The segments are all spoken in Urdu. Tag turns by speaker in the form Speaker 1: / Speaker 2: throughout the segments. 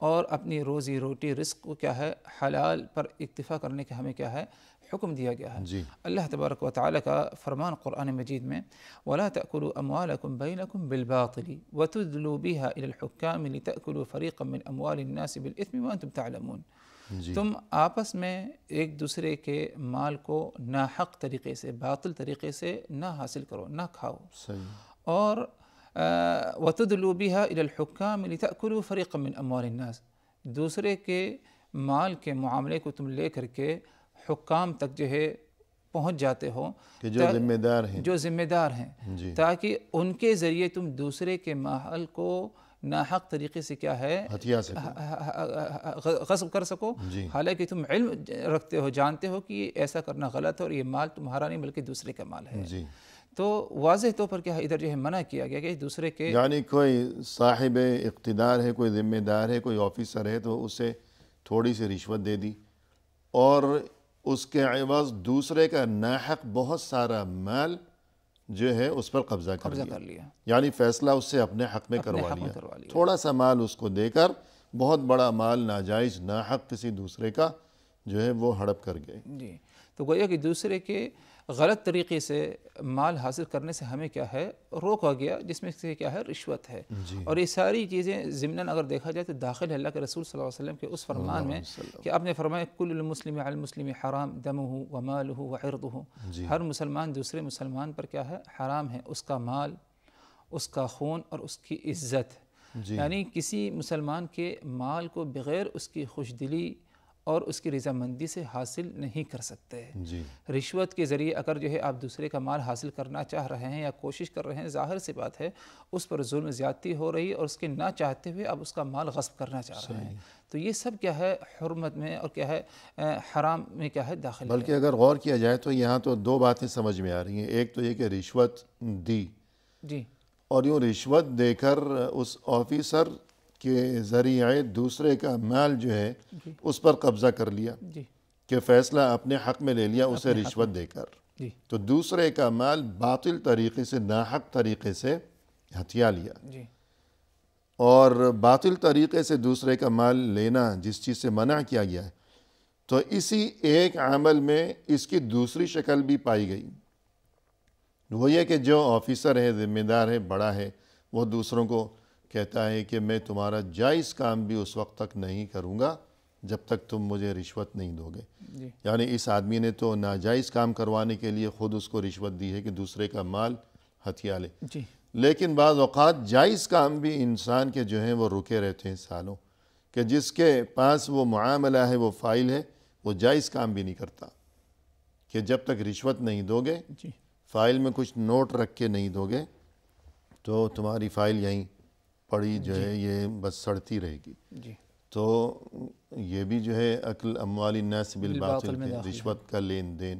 Speaker 1: اور اپنی روزی روٹی رزق کو کیا ہے حلال پر اکتفا کرنے کا ہمیں کیا ہے حکم دیا گیا ہے.
Speaker 2: جی
Speaker 1: اللہ تبارک و تعالیٰ کا فرمان قرآن مجید میں وَلَا تَأْكُلُوا أَمْوَالَكُمْ بَيْنَكُمْ بِالْبَاطِلِ وَتُدْلُوا بِهَا إِلَى الْحُكَّامِ لِتَأْكُلُوا فَرِيقًا مِّنْ أَمْوَالِ النَّاسِ بِالْإِثْمِ وَأَنْتُمْ تَعْلَمُونَ.
Speaker 2: جی
Speaker 1: تم آپس میں ایک دوسرے کے مال کو ناحق طریقے سے باطل طریقے سے نہ حاصل کرو، نہ کھاؤ.
Speaker 2: صحیح.
Speaker 1: اور وَتُدْلُوا بِهَا إِلَى الْحُكَّامِ لِتَأْكُلُوا فَرِيقًا مِّنْ أَمْوَالِ النَّاسِ. دوسرے کے مال کے معاملے کو تم لے کر کے حکام تک جو ہے پہنچ جاتے ہو
Speaker 2: کہ جو ذمہ دار ہیں،
Speaker 1: جو ذمہ دار ہیں،
Speaker 2: جی
Speaker 1: تاکہ ان کے ذریعے تم دوسرے کے مال کو ناحق طریقے سے کیا ہے
Speaker 2: ہتھیا سکو،
Speaker 1: غصب کر سکو.
Speaker 2: جی
Speaker 1: حالانکہ تم علم رکھتے ہو، جانتے ہو کہ یہ ایسا کرنا غلط ہے اور یہ مال تمہارا نہیں بلکہ دوسرے کا مال ہے.
Speaker 2: جی.
Speaker 1: تو واضح طور پر کیا ہے ادھر جو ہے منع کیا گیا کہ دوسرے کے
Speaker 2: یعنی کوئی صاحب اقتدار ہے، کوئی ذمہ دار ہے، کوئی آفیسر ہے تو اسے تھوڑی سی رشوت دے دی اور اس کے عوض دوسرے کا ناحق بہت سارا مال جو ہے اس پر قبضہ کر لیا. یعنی فیصلہ اس سے اپنے حق میں کروا لیا. تھوڑا سا مال اس کو دے کر بہت بڑا مال ناجائز ناحق کسی دوسرے کا جو ہے وہ ہڑپ کر گئے.
Speaker 1: جی. تو گویا کہ دوسرے کے غلط طریقے سے مال حاصل کرنے سے ہمیں کیا ہے روکا گیا، جس میں سے کیا ہے رشوت ہے. اور یہ ساری چیزیں ضمناً اگر دیکھا جائے تو داخل ہے اللہ کے رسول صلی اللہ علیہ وسلم کے اس فرمان میں کہ آپ نے فرمایا کل المسلم علی المسلم حرام دمہ ومالہ وعرضہ. ہر مسلمان دوسرے مسلمان پر کیا ہے حرام ہے، اس کا مال، اس کا خون اور اس کی عزت. یعنی کسی مسلمان کے مال کو بغیر اس کی خوش دلی اور اس کی رضامندی سے حاصل نہیں کر سکتے. رشوت کے ذریعے اگر جو ہے آپ دوسرے کا مال حاصل کرنا چاہ رہے ہیں یا کوشش کر رہے ہیں، ظاہر سی بات ہے اس پر ظلم زیادتی ہو رہی ہے اور اس کے نہ چاہتے ہوئے آپ اس کا مال غصب کرنا چاہ رہے ہیں. تو یہ سب کیا ہے حرمت میں اور کیا ہے حرام میں کیا ہے داخل ہے.
Speaker 2: بلکہ اگر غور کیا جائے تو یہاں تو دو باتیں سمجھ میں آ رہی ہیں. ایک تو یہ کہ رشوت دی
Speaker 1: جی
Speaker 2: اور یوں رشوت دے کر اس آفیسر کے ذریعے دوسرے کا مال جو ہے اس پر قبضہ کر لیا کہ فیصلہ اپنے حق میں لے لیا اسے رشوت دے کر. تو دوسرے کا مال باطل طریقے سے ناحق طریقے سے ہتھیا لیا. اور باطل طریقے سے دوسرے کا مال لینا جس چیز سے منع کیا گیا ہے تو اسی ایک عمل میں اس کی دوسری شکل بھی پائی گئی. وہ یہ کہ جو آفیسر ہے، ذمہ دار ہے، بڑا ہے، وہ دوسروں کو کہتا ہے کہ میں تمہارا جائز کام بھی اس وقت تک نہیں کروں گا جب تک تم مجھے رشوت نہیں دو گے. یعنی اس آدمی نے تو ناجائز کام کروانے کے لیے خود اس کو رشوت دی ہے کہ دوسرے کا مال ہتھیا لے. لیکن بعض اوقات جائز کام بھی انسان کے جو ہیں وہ رکے رہتے ہیں سالوں، کہ جس کے پاس وہ معاملہ ہے، وہ فائل ہے، وہ جائز کام بھی نہیں کرتا کہ جب تک رشوت نہیں دو گے، فائل میں کچھ نوٹ رکھ کے نہیں دو گے تو تمہاری فائل یہیں پڑی جو ہے یہ بس سڑتی رہے گی. تو یہ بھی جو ہے اکل اموال الناس بالباطل کے رشوت کا لین دین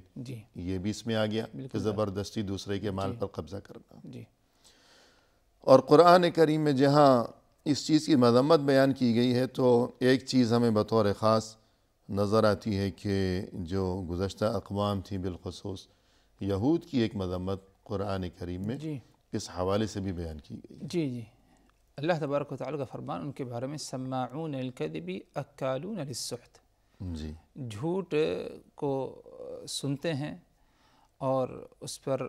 Speaker 2: یہ بھی اس میں آ گیا کہ زبردستی دوسرے کے مال پر قبضہ کرنا. اور قرآن کریم میں جہاں اس چیز کی مذمت بیان کی گئی ہے تو ایک چیز ہمیں بطور خاص نظر آتی ہے کہ جو گزشتہ اقوام تھی بالخصوص یہود کی ایک مذمت قرآن کریم میں اس حوالے سے بھی بیان کی گئی.
Speaker 1: اللہ تبارک و تعالیٰ کا فرمان ان کے بارے میں سماعون للکذب اکالون للسحت. جھوٹ کو سنتے ہیں اور اس پر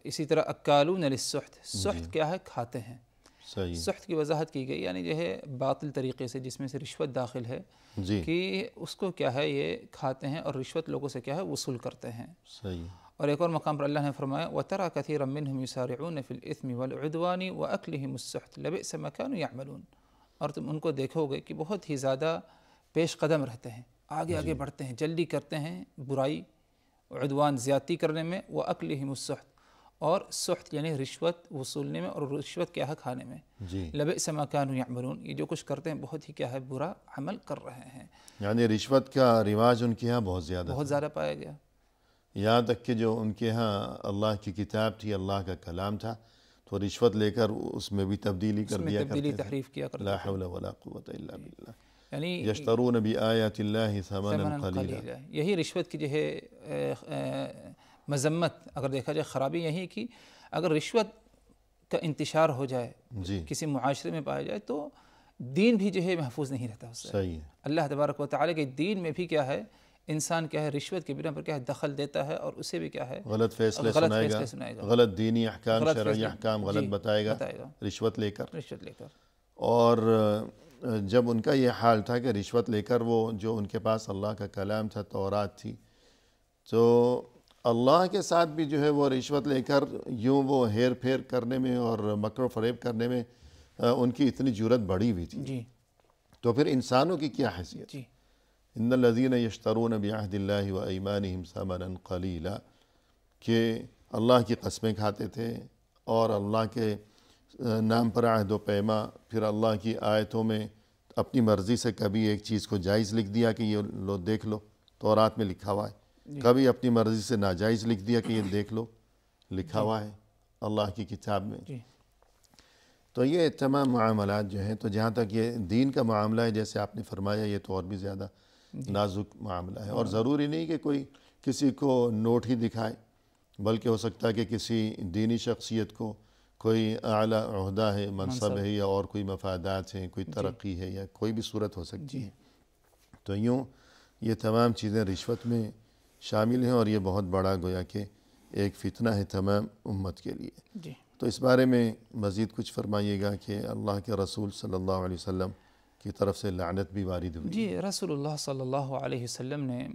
Speaker 1: اسی طرح اکالون للسحت. سحت کیا ہے؟ کھاتے ہیں. سحت کی وضاحت کی گئی یعنی جو ہے باطل طریقے سے جس میں سے رشوت داخل ہے کہ اس کو کیا ہے یہ کھاتے ہیں اور رشوت لوگوں سے کیا ہے وصول کرتے ہیں. اور ایک اور مقام پر اللہ نے فرمایا وَتَرَى كَثِيرًا مِّنْهُمْ يُسَارِعُونَ فِي الْإِثْمِ وَالْعُدْوَانِ وَأَكْلِهِمُ السُّحْتِ لَبِئْسَ مَا كَانُوا يَعْمَلُونَ. اور تم ان کو دیکھو گے کہ بہت ہی زیادہ پیش قدم رہتے ہیں، آگے بڑھتے ہیں، جلدی کرتے ہیں برائی، عدوان زیادتی کرنے میں، وَأَكْلِهِمُ السُّحْتِ اور سحت یعنی رشوت وصولنے میں اور رشوت کیا ہے کھانے میں. لَبِئْسَ مَا كَانُوا يَعْمَلُونَ. یہ جو کچھ کرتے ہیں بہت ہی کیا ہے برا عمل کر رہے ہیں.
Speaker 2: یعنی رشوت کا رواج ان کے ہاں بہت زیادہ
Speaker 1: پایا گیا.
Speaker 2: یہاں تک کہ جو ان کے ہاں اللہ کی کتاب تھی، اللہ کا کلام تھا، تو رشوت لے کر اس میں بھی تبدیلی کر دیا کرتے تھے.
Speaker 1: تحریف کیا کرتے
Speaker 2: لا حول ولا قوت الا باللہ.
Speaker 1: یعنی
Speaker 2: یشترون بآیات اللہ ثمنا قلیلا.
Speaker 1: یہی رشوت کی جو ہے مذمت اگر دیکھا جائے خرابی یہی کہ اگر رشوت کا انتشار ہو جائے کسی معاشرے میں پایا جائے تو دین بھی جو ہے محفوظ نہیں رہتا اس سے.
Speaker 2: صحیح ہے.
Speaker 1: اللہ تبارک و تعالیٰ کے دین میں بھی کیا ہے انسان کیا ہے رشوت کے بنا پر کیا ہے دخل دیتا ہے اور اسے بھی کیا ہے
Speaker 2: غلط فیصلے سنائے گا, غلط دینی احکام شرعی احکام غلط بتائے گا رشوت لے کر. اور جب ان کا یہ حال تھا کہ رشوت لے کر وہ جو ان کے پاس اللہ کا کلام تھا تورات تھی, تو اللہ کے ساتھ بھی جو ہے وہ رشوت لے کر یوں وہ ہیر پھیر کرنے میں اور مکر و فریب کرنے میں ان کی اتنی جرت بڑھی ہوئی تھی.
Speaker 1: جی
Speaker 2: تو پھر انسانوں کی کیا حیثیت؟
Speaker 1: جی
Speaker 2: ان الذین یشترون بعہد اللہ و ایمانہم ثمنا قلیلا, کہ اللہ کی قسمیں کھاتے تھے اور اللہ کے نام پر عہد و پیما, پھر اللہ کی آیتوں میں اپنی مرضی سے کبھی ایک چیز کو جائز لکھ دیا کہ یہ لو دیکھ لو تورات میں لکھا ہوا ہے, کبھی اپنی مرضی سے ناجائز لکھ دیا کہ یہ دیکھ لو لکھا ہوا ہے اللہ کی کتاب میں. تو یہ تمام معاملات جو ہیں, تو جہاں تک یہ دین کا معاملہ ہے جیسے آپ نے فرمایا, یہ تو اور بھی زیادہ نازک معاملہ ہے. اور ضروری نہیں کہ کوئی کسی کو نوٹ ہی دکھائے, بلکہ ہو سکتا ہے کہ کسی دینی شخصیت کو کوئی اعلیٰ عہدہ ہے, منصب ہے, یا اور کوئی مفادات ہیں, کوئی ترقی ہے, یا کوئی بھی صورت ہو سکتی ہے. تو یوں یہ تمام چیزیں رشوت میں شامل ہیں, اور یہ بہت بڑا گویا کہ ایک فتنہ ہے تمام امت کے لیے. تو اس بارے میں مزید کچھ فرمائیے گا کہ اللہ کے رسول صلی اللہ علیہ وسلم کی طرف سے لعنت بھی وارد ہوئی.
Speaker 1: جی, رسول اللہ صلی اللہ علیہ وسلم نے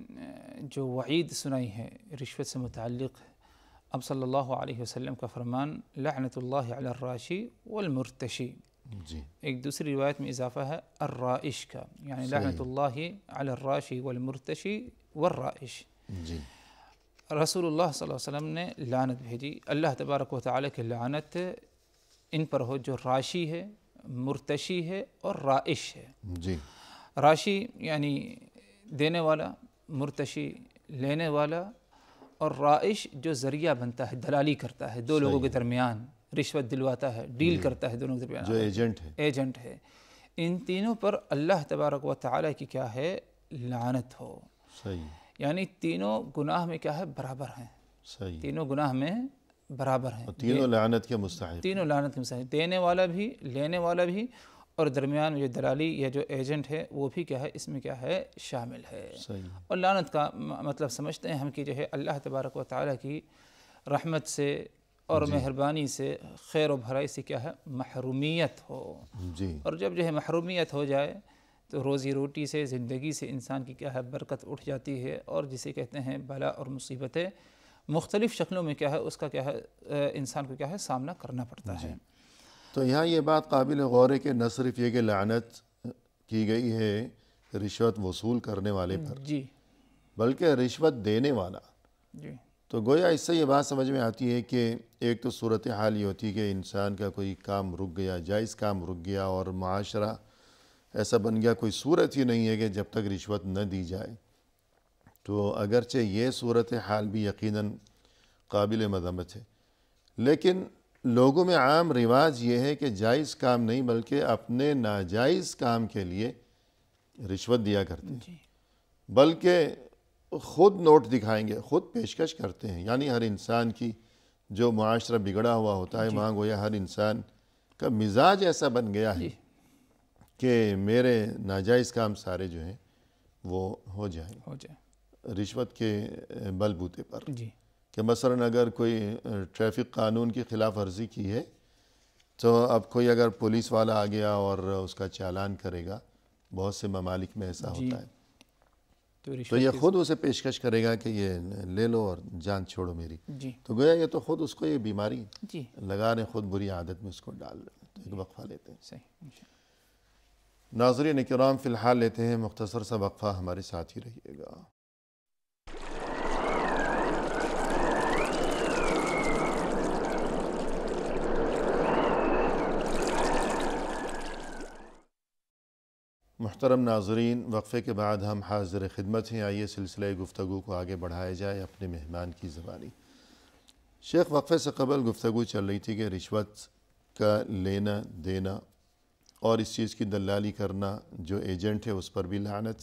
Speaker 1: جو وعید سنائی ہے رشوت سے متعلق, اب صلی اللہ علیہ وسلم کا فرمان لعنت اللہ علی الراشی والمرتشی.
Speaker 2: جی, ایک
Speaker 1: دوسری روایت میں اضافہ ہے الرائش کا, یعنی لعنت اللہ علی الراشی والمرتشی والرائش.
Speaker 2: جی,
Speaker 1: رسول اللہ صلی اللہ علیہ وسلم نے لعنت بھیجی, اللہ تبارک و تعالیٰ کی لعنت ان پر ہو جو راشی ہے, مرتشی ہے اور رائش ہے.
Speaker 2: جی,
Speaker 1: راشی یعنی دینے والا, مرتشی لینے والا, اور رائش جو ذریعہ بنتا ہے, دلالی کرتا ہے دو لوگوں کے درمیان, رشوت دلواتا ہے, ڈیل کرتا ہے دونوں کے درمیان,
Speaker 2: جو
Speaker 1: ایجنٹ ہے. ان تینوں پر اللہ تبارک و تعالیٰ کی کیا ہے لعنت ہو.
Speaker 2: صحیح,
Speaker 1: یعنی تینوں گناہ میں کیا ہے برابر ہیں.
Speaker 2: صحیح,
Speaker 1: تینوں گناہ میں برابر ہیں,
Speaker 2: تینوں لعنت کے مستحق,
Speaker 1: تینوں لعنت کے مستحق, دینے والا بھی, لینے والا بھی, اور درمیان میں جو دلالی یا جو ایجنٹ ہے وہ بھی کیا ہے اس میں کیا ہے شامل ہے.
Speaker 2: صحیح.
Speaker 1: اور لعنت کا مطلب سمجھتے ہیں ہم کہ جو ہے اللہ تبارک و تعالیٰ کی رحمت سے اور مہربانی سے, خیر و بھلائی سے کیا ہے محرومیت ہو.
Speaker 2: جی,
Speaker 1: اور جب جو ہے محرومیت ہو جائے تو روزی روٹی سے, زندگی سے انسان کی کیا ہے برکت اٹھ جاتی ہے, اور جسے کہتے ہیں بلا اور مصیبتیں مختلف شکلوں میں کیا ہے اس کا کیا ہے انسان کو کیا ہے سامنا کرنا پڑتا ہے.
Speaker 2: تو یہاں یہ بات قابل غور ہے کہ نہ صرف یہ کہ لعنت کی گئی ہے رشوت وصول کرنے والے پر,
Speaker 1: جی,
Speaker 2: بلکہ رشوت دینے والا.
Speaker 1: جی,
Speaker 2: تو گویا اس سے یہ بات سمجھ میں آتی ہے کہ ایک تو صورتحال یہ ہوتی ہے کہ انسان کا کوئی کام رک گیا, جائز کام رک گیا, اور معاشرہ ایسا بن گیا, کوئی صورت ہی نہیں ہے کہ جب تک رشوت نہ دی جائے. تو اگرچہ یہ صورتحال بھی یقیناً قابل مذمت ہے, لیکن لوگوں میں عام رواج یہ ہے کہ جائز کام نہیں بلکہ اپنے ناجائز کام کے لیے رشوت دیا کرتے ہیں, بلکہ خود نوٹ دکھائیں گے, خود پیشکش کرتے ہیں. یعنی ہر انسان کی جو معاشرہ بگڑا ہوا ہوتا ہے, وہاں گویا ہر انسان کا مزاج ایسا بن گیا ہے کہ میرے ناجائز کام سارے جو ہیں وہ ہو جائیں رشوت کے بل بوتے پر. کہ مثلا اگر کوئی ٹریفک قانون کی خلاف ورزی کی ہے, تو اب کوئی اگر پولیس والا آ گیا اور اس کا چالان کرے گا, بہت سے ممالک میں ایسا ہوتا ہے, تو یہ خود اسے پیشکش کرے گا کہ یہ لے لو اور جان چھوڑو میری. تو گویا یہ تو خود اس کو یہ بیماری لگا رہے, خود بری عادت میں اس کو ڈال رہے. تو ایک وقفہ لیتے ہیں. ناظرین کرام فی الحال لیتے ہیں مختصر سا وقفہ, ہمارے ساتھ ہی رہیے گا. محترم ناظرین, وقفے کے بعد ہم حاضر خدمت ہیں. آئیے سلسلہ گفتگو کو آگے بڑھایا جائے اپنے مہمان کی زبانی. شیخ, وقفے سے قبل گفتگو چل رہی تھی کہ رشوت کا لینا دینا اور اس چیز کی دلالی کرنا, جو ایجنٹ ہے اس پر بھی لعنت,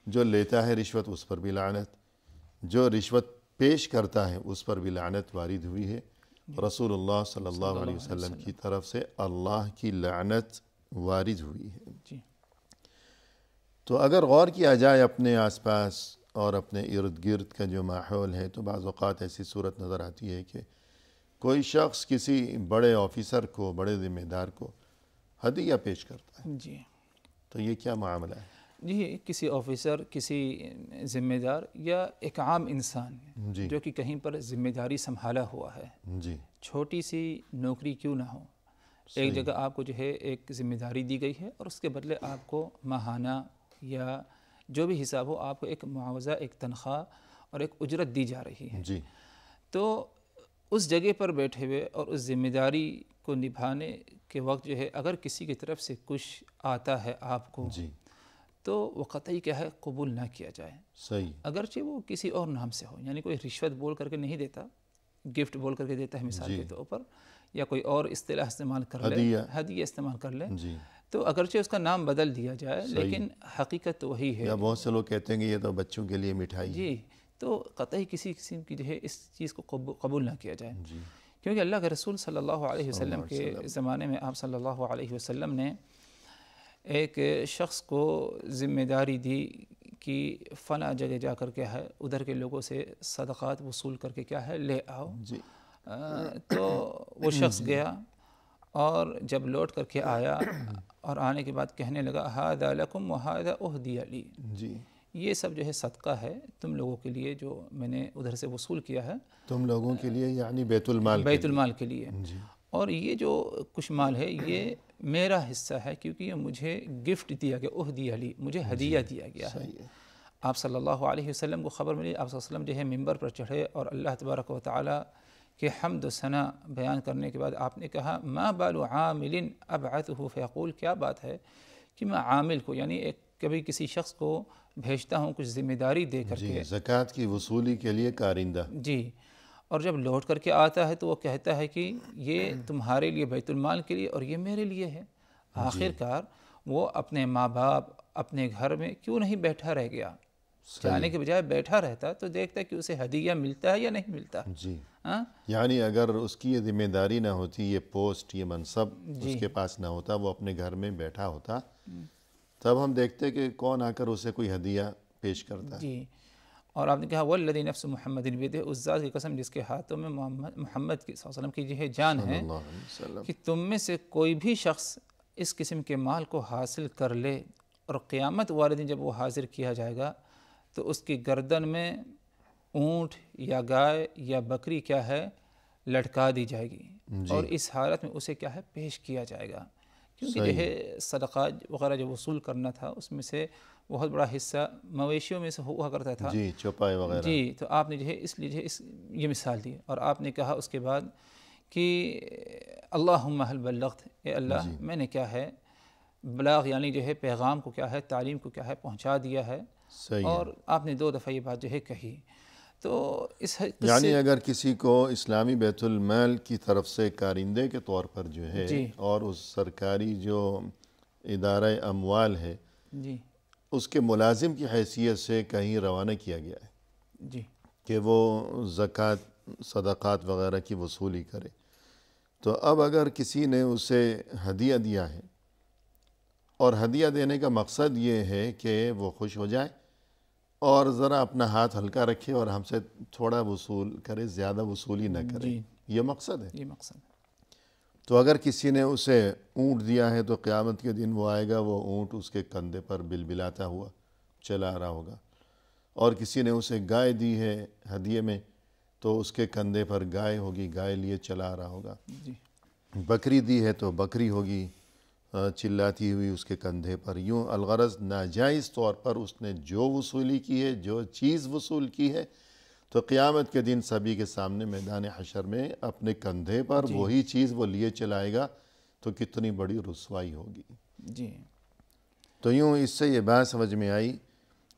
Speaker 2: جو لیتا ہے رشوت اس پر بھی لعنت, جو رشوت پیش کرتا ہے اس پر بھی لعنت وارد ہوئی ہے. رسول اللہ صلی اللہ علیہ وسلم کی طرف سے اللہ کی لعنت وارد ہوئی ہے۔
Speaker 1: جی
Speaker 2: تو اگر غور کیا جائے اپنے آس پاس اور اپنے ارد گرد کا جو ماحول ہے تو بعض اوقات ایسی صورت نظر آتی ہے کہ کوئی شخص کسی بڑے آفیسر کو، بڑے ذمہ دار کو ہدیہ پیش کرتا ہے،
Speaker 1: جی
Speaker 2: تو یہ کیا معاملہ ہے؟
Speaker 1: جی کسی آفیسر، کسی ذمہ دار یا ایک عام انسان
Speaker 2: جی
Speaker 1: جو کہ کہیں پر ذمہ داری سنبھالا ہوا ہے،
Speaker 2: جی
Speaker 1: چھوٹی سی نوکری کیوں نہ ہو، ایک جگہ آپ کو جو ہے ایک ذمہ داری دی گئی ہے اور اس کے بدلے آپ کو ماہانہ یا جو بھی حساب ہو آپ کو ایک معاوضہ، ایک تنخواہ اور ایک اجرت دی جا رہی ہے،
Speaker 2: جی
Speaker 1: تو اس جگہ پر بیٹھے ہوئے اور اس ذمہ داری کو نبھانے کے وقت جو ہے اگر کسی کی طرف سے کچھ آتا ہے آپ کو
Speaker 2: جی
Speaker 1: تو وہ قطعی کیا ہے قبول نہ کیا جائے،
Speaker 2: صحیح،
Speaker 1: اگرچہ وہ کسی اور نام سے ہو، یعنی کوئی رشوت بول کر کے نہیں دیتا، گفٹ بول کر کے دیتا ہے مثال کے طور پر، یا کوئی اور اصطلاح استعمال کر لے، ہدیہ استعمال کر لے،
Speaker 2: جی
Speaker 1: تو اگرچہ اس کا نام بدل دیا جائے لیکن حقیقت تو وہی ہے۔
Speaker 2: یا بہت سے لوگ کہتے ہیں کہ یہ تو بچوں کے لیے مٹھائی ہے۔
Speaker 1: جی تو قطعی کسی قسم کی جو ہے اس چیز کو قبول نہ کیا جائے،
Speaker 2: جی
Speaker 1: کیونکہ اللہ کے رسول صلی اللہ علیہ وسلم کے زمانے میں آپ صلی اللہ علیہ وسلم نے ایک شخص کو ذمہ داری دی کہ فلاں جگہ جا کر کیا ہے ادھر کے لوگوں سے صدقات وصول کر کے کیا ہے لے آؤ،
Speaker 2: جی
Speaker 1: تو وہ شخص گیا اور جب لوٹ کر کے آیا اور آنے کے بعد کہنے لگا ھذا لکم وھذا اہدی لی،
Speaker 2: جی
Speaker 1: یہ سب جو ہے صدقہ ہے تم لوگوں کے لیے جو میں نے ادھر سے وصول کیا ہے،
Speaker 2: تم لوگوں کے لیے یعنی بیت المال
Speaker 1: کے لیے،
Speaker 2: جی
Speaker 1: اور یہ جو کچھ مال ہے یہ میرا حصہ ہے کیونکہ یہ مجھے گفٹ دیا گیا، اہدی لی، مجھے ہدیہ دیا گیا ہے۔ آپ صلی اللہ علیہ وسلم کو خبر ملی، آپ صلی اللہ علیہ وسلم جو ہے ممبر پر چڑھے اور اللہ تبارک و تعالی کہ حمد و ثنا بیان کرنے کے بعد آپ نے کہا ما بال عامل ابعثه فیقول، کیا بات ہے کہ میں عامل کو یعنی ایک کبھی کسی شخص کو بھیجتا ہوں کچھ ذمہ داری دے کر کے،
Speaker 2: زکوٰۃ کی وصولی کے لیے کارندہ،
Speaker 1: جی، اور جب لوٹ کر کے آتا ہے تو وہ کہتا ہے کہ یہ تمہارے لیے بیت المال کے لیے اور یہ میرے لیے ہے۔ آخر کار وہ اپنے ماں باپ اپنے گھر میں کیوں نہیں بیٹھا رہ گیا، جانے کے بجائے بیٹھا رہتا تو دیکھتا کہ اسے ہدیہ ملتا ہے یا نہیں ملتا۔
Speaker 2: جی یعنی اگر اس کی یہ ذمہ داری نہ ہوتی، یہ پوسٹ، یہ منصب اس کے پاس نہ ہوتا، وہ اپنے گھر میں بیٹھا ہوتا، تب ہم دیکھتے کہ کون آ کر اسے کوئی ہدیہ پیش کرتا ہے۔
Speaker 1: جی، اور آپ نے کہا والذی نفس محمد بیدہ، اس ذات کی قسم جس کے ہاتھوں میں محمد صلی اللہ علیہ وسلم کی جو ہے جان ہے، کہ تم میں سے کوئی بھی شخص اس قسم کے مال کو حاصل کر لے اور قیامت والے دن جب وہ حاضر کیا جائے گا تو اس کی گردن میں اونٹ یا گائے یا بکری کیا ہے لٹکا دی جائے گی، اور اس حالت میں اسے کیا ہے پیش کیا جائے گا، کیونکہ جو ہے صدقات وغیرہ جو وصول کرنا تھا اس میں سے بہت بڑا حصہ مویشیوں میں سے ہوا کرتا تھا،
Speaker 2: جی چوپائے وغیرہ،
Speaker 1: جی، تو آپ نے جو ہے اس لیے جو ہے یہ مثال دی، اور آپ نے کہا اس کے بعد کہ اللہم ہل بلغت، اے اللہ میں نے کیا ہے بلاغ یعنی جو ہے پیغام کو کیا ہے، تعلیم کو کیا ہے پہنچا دیا ہے، اور آپ نے 2 دفعہ یہ بات جو ہے کہی، تو اس
Speaker 2: یعنی اگر کسی کو اسلامی بیت المال کی طرف سے کارندے کے طور پر جو ہے اور اس سرکاری جو ادارہ اموال ہے
Speaker 1: جی
Speaker 2: اس کے ملازم کی حیثیت سے کہیں روانہ کیا گیا ہے
Speaker 1: جی
Speaker 2: کہ وہ زکوٰۃ صدقات وغیرہ کی وصولی کرے، تو اب اگر کسی نے اسے ہدیہ دیا ہے اور ہدیہ دینے کا مقصد یہ ہے کہ وہ خوش ہو جائے اور ذرا اپنا ہاتھ ہلکا رکھے اور ہم سے تھوڑا وصول کرے، زیادہ وصولی نہ کرے، یہ مقصد ہے،
Speaker 1: یہ مقصد ہے،
Speaker 2: تو اگر کسی نے اسے اونٹ دیا ہے تو قیامت کے دن وہ آئے گا، وہ اونٹ اس کے کندھے پر بلبلاتا ہوا چلا آ رہا ہوگا، اور کسی نے اسے گائے دی ہے ہدیے میں تو اس کے کندھے پر گائے ہوگی، گائے لیے چلا آ رہا ہوگا، بکری دی ہے تو بکری ہوگی چلاتی ہوئی اس کے کندھے پر، یوں الغرض ناجائز طور پر اس نے جو وصولی کی ہے، جو چیز وصول کی ہے، تو قیامت کے دن سبھی کے سامنے میدان حشر میں اپنے کندھے پر وہی چیز وہ لیے چلائے گا، تو کتنی بڑی رسوائی ہوگی۔
Speaker 1: جی،
Speaker 2: تو یوں اس سے یہ بات سمجھ میں آئی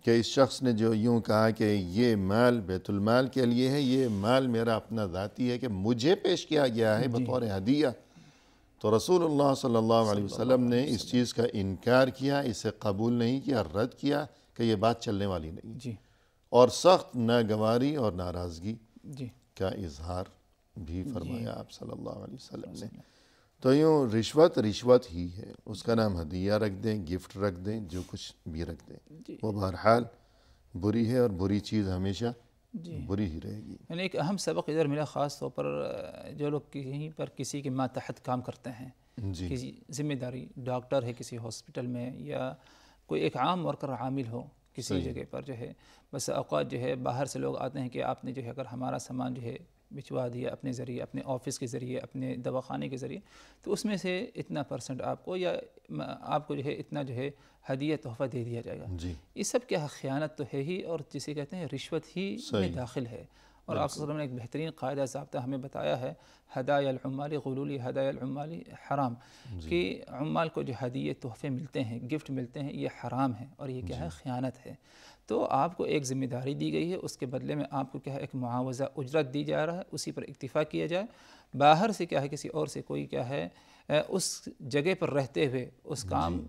Speaker 2: کہ اس شخص نے جو یوں کہا کہ یہ مال بیت المال کے لیے ہے، یہ مال میرا اپنا ذاتی ہے کہ مجھے پیش کیا گیا ہے بطور ہدیہ، تو رسول اللہ صلی اللہ علیہ وسلم نے اس چیز کا انکار کیا، اسے قبول نہیں کیا، رد کیا کہ یہ بات چلنے والی نہیں، اور سخت ناگواری اور ناراضگی کا اظہار بھی فرمایا آپ صلی اللہ علیہ وسلم نے۔ تو یوں رشوت ہی ہے، اس کا نام ہدیہ رکھ دیں، گفٹ رکھ دیں، جو کچھ بھی رکھ دیں، وہ بہرحال بری ہے، اور بری چیز ہمیشہ بری ہی رہے گی۔
Speaker 1: یعنی ایک اہم سبق ادھر ملا، خاص طور پر جو لوگ کہیں پر کسی کے ماتحت کام کرتے ہیں، کسی ذمہ داری، ڈاکٹر ہے کسی ہاسپٹل میں، یا کوئی ایک عام ورکر عامل ہو کسی جگہ پر، جو ہے بس اوقات جو ہے باہر سے لوگ آتے ہیں کہ آپ نے جو ہے اگر ہمارا سامان جو ہے بھجوا دیا اپنے ذریعے، اپنے آفس کے ذریعے، اپنے دواخانے کے ذریعے، تو اس میں سے اتنا پرسنٹ آپ کو، یا آپ کو جو ہے اتنا جو ہے ہدیہ تحفہ دے دیا جائے گا۔ یہ سب کیا خیانت تو ہے ہی، اور جسے کہتے ہیں رشوت ہی میں داخل ہے۔ اور آپ صلی اللہ علیہ وسلم نے ایک بہترین قاعدہ ضابطہ ہمیں بتایا ہے، ہدایا العمال غلولی ہدایا العمال حرام، کہ عمال کو جو ہدیے تحفے ملتے ہیں، گفٹ ملتے ہیں، یہ حرام ہے، اور یہ کیا ہے؟ خیانت ہے۔ تو آپ کو ایک ذمہ داری دی گئی ہے، اس کے بدلے میں آپ کو کیا ہے؟ ایک معاوضہ اجرت دی جا رہا ہے، اسی پر اکتفا کیا جائے۔ باہر سے کیا ہے کسی اور سے کوئی کیا ہے اس جگہ پر رہتے ہوئے اس کام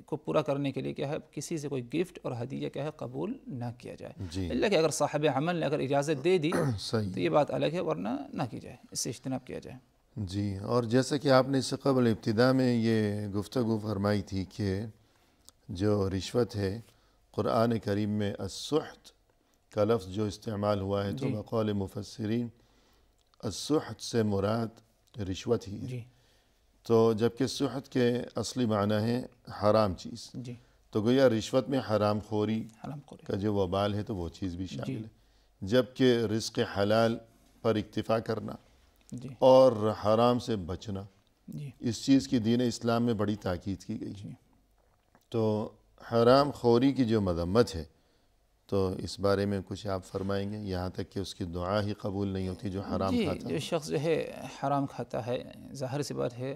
Speaker 1: کو پورا کرنے کے لیے کیا ہے کسی سے کوئی گفٹ اور ہدیہ کیا ہے قبول نہ کیا جائے، اللہ کہ اگر صاحب عمل نے اگر اجازت دے دی تو یہ بات الگ ہے، ورنہ نہ کی جائے، اس سے اجتناب کیا جائے۔
Speaker 2: جی، اور جیسا کہ آپ نے اس سے قبل ابتدا میں یہ گفتگو فرمائی تھی کہ جو رشوت ہے، قرآن کریم میں السحت کا لفظ جو استعمال ہوا ہے، تو بقول مفسرین السحت سے مراد رشوت ہی ہے، تو جبکہ سحت کے اصلی معنی ہے حرام چیز، تو گویا رشوت میں حرام خوری کا جو وبال ہے تو وہ چیز بھی شامل ہے، جبکہ رزق حلال پر اکتفا کرنا اور حرام سے بچنا، اس چیز کی دین اسلام میں بڑی تاکید کی گئی ہے۔ تو حرام خوری کی جو مذمت ہے، تو اس بارے میں کچھ آپ فرمائیں گے؟ یہاں تک کہ اس کی دعا ہی قبول نہیں ہوتی جو حرام کھاتا ہے۔
Speaker 1: جو شخص جو ہے حرام کھاتا ہے، ظاہر سی بات ہے